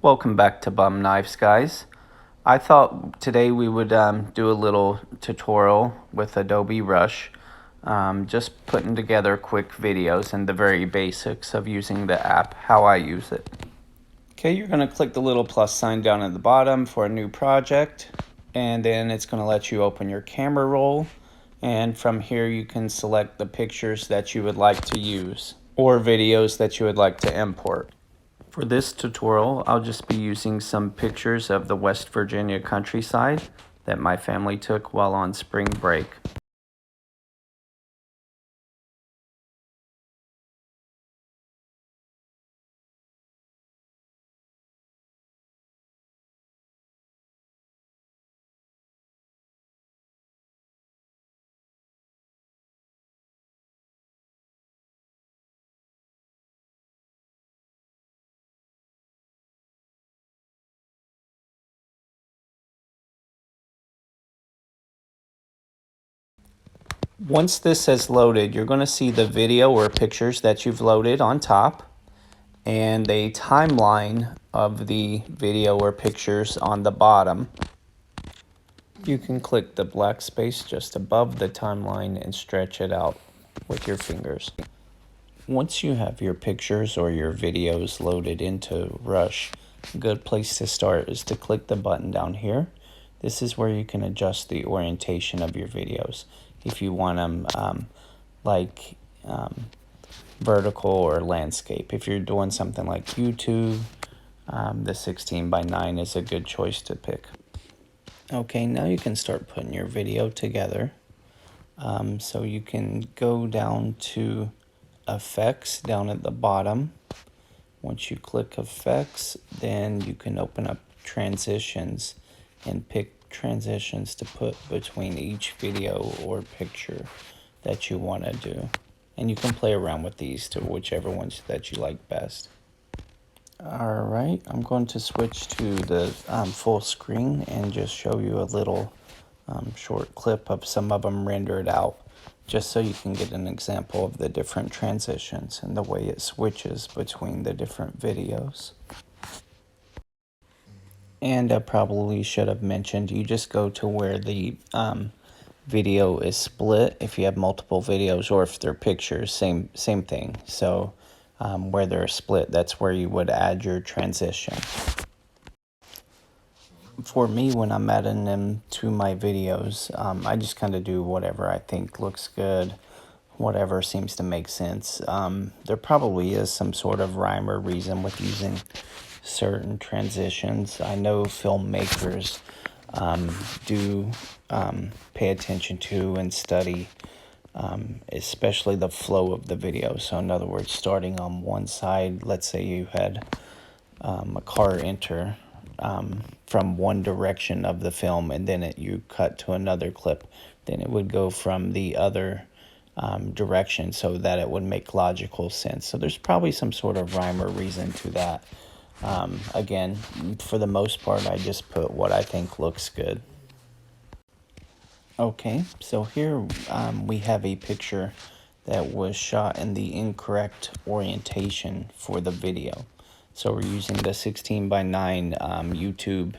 Welcome back to Bum Knives, guys. I thought today we would do a little tutorial with Adobe Rush, just putting together quick videos and the very basics of using the app, how I use it. Okay, you're going to click the little plus sign down at the bottom for a new project, and then it's going to let you open your camera roll, and from here you can select the pictures that you would like to use or videos that you would like to import. For this tutorial, I'll just be using some pictures of the West Virginia countryside that my family took while on spring break. Once this has loaded, you're going to see the video or pictures that you've loaded on top and a timeline of the video or pictures on the bottom. You can click the black space just above the timeline and stretch it out with your fingers. Once you have your pictures or your videos loaded into Rush, a good place to start is to click the button down here. This is where you can adjust the orientation of your videos. If you want them vertical or landscape. If you're doing something like YouTube, the 16:9 is a good choice to pick. Okay, now you can start putting your video together. So you can go down to Effects down at the bottom. Once you click Effects, then you can open up Transitions and pick transitions to put between each video or picture that you want to do. And you can play around with these to whichever ones that you like best. Alright, I'm going to switch to the full screen and just show you a little short clip of some of them rendered out, just so you can get an example of the different transitions and the way it switches between the different videos. And I probably should have mentioned, you just go to where the video is split. If you have multiple videos or if they're pictures, same thing. So where they're split, that's where you would add your transition. For me, when I'm adding them to my videos, I just kind of do whatever I think looks good, whatever seems to make sense. There probably is some sort of rhyme or reason with using certain transitions. I know filmmakers do pay attention to and study especially the flow of the video. So in other words, starting on one side, let's say you had a car enter from one direction of the film, and then you cut to another clip, then it would go from the other direction so that it would make logical sense. So there's probably some sort of rhyme or reason to that. Again, for the most part, I just put what I think looks good. Okay, so here we have a picture that was shot in the incorrect orientation for the video. So we're using the 16:9 YouTube,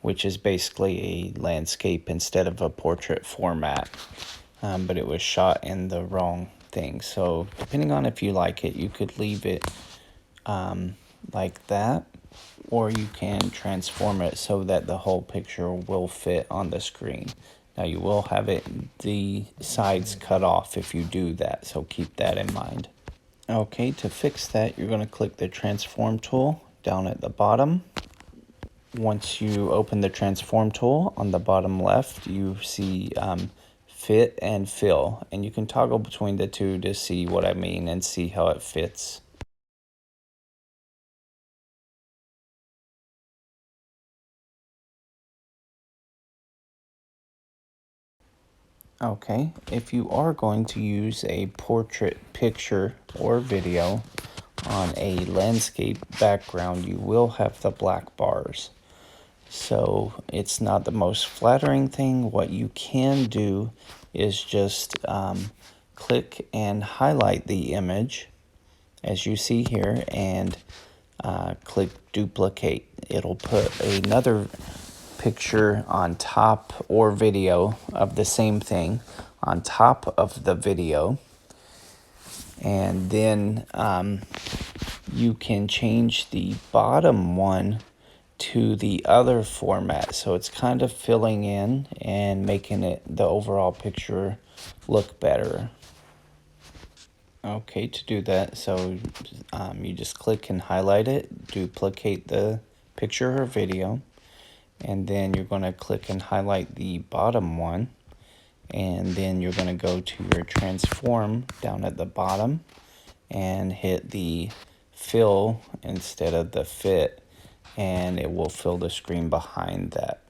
which is basically a landscape instead of a portrait format, but it was shot in the wrong thing. So depending on if you like it, you could leave it like that, or you can transform it so that the whole picture will fit on the screen. Now you will have the sides cut off if you do that, so keep that in mind. Okay, to fix that, you're going to click the transform tool down at the bottom. Once you open the transform tool, on the bottom left you see fit and fill, and you can toggle between the two to see what I mean and see how it fits. Okay, if you are going to use a portrait picture or video on a landscape background, you will have the black bars. So it's not the most flattering thing. What you can do is just click and highlight the image, as you see here, and click duplicate. It'll put another picture on top or video of the same thing on top of the video, and then you can change the bottom one to the other format, so it's kind of filling in and making it the overall picture look better. Okay, to do that, so you just click and highlight it, duplicate the picture or video, and then you're going to click and highlight the bottom one, and then you're going to go to your transform down at the bottom and hit the fill instead of the fit, and it will fill the screen behind that.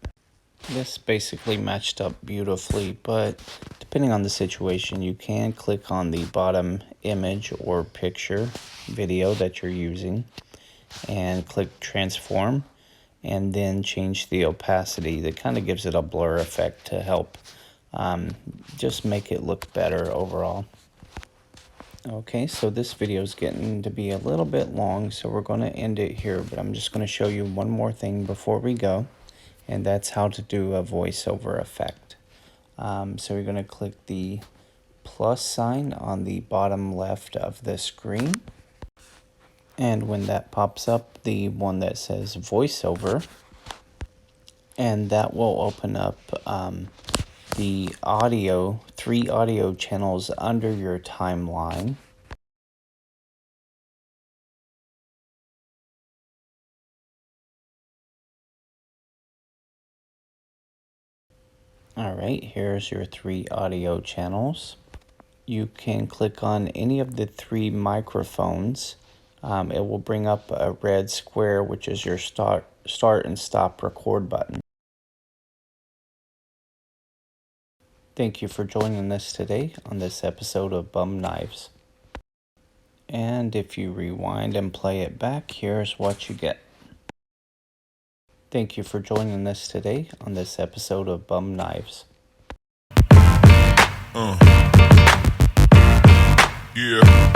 This basically matched up beautifully, but depending on the situation, you can click on the bottom image or picture video that you're using and click transform, and then change the opacity. That kind of gives it a blur effect to help just make it look better overall. Okay, so this video is getting to be a little bit long, so we're going to end it here, but I'm just going to show you one more thing before we go, and that's how to do a voiceover effect. So you're going to click the plus sign on the bottom left of the screen, and when that pops up, the one that says voiceover, and that will open up the audio, 3 audio channels under your timeline. Alright, here's your 3 audio channels. You can click on any of the 3 microphones. It will bring up a red square, which is your start and stop record button. Thank you for joining us today on this episode of Bum Knives. And if you rewind and play it back, here's what you get. Thank you for joining us today on this episode of Bum Knives. Yeah.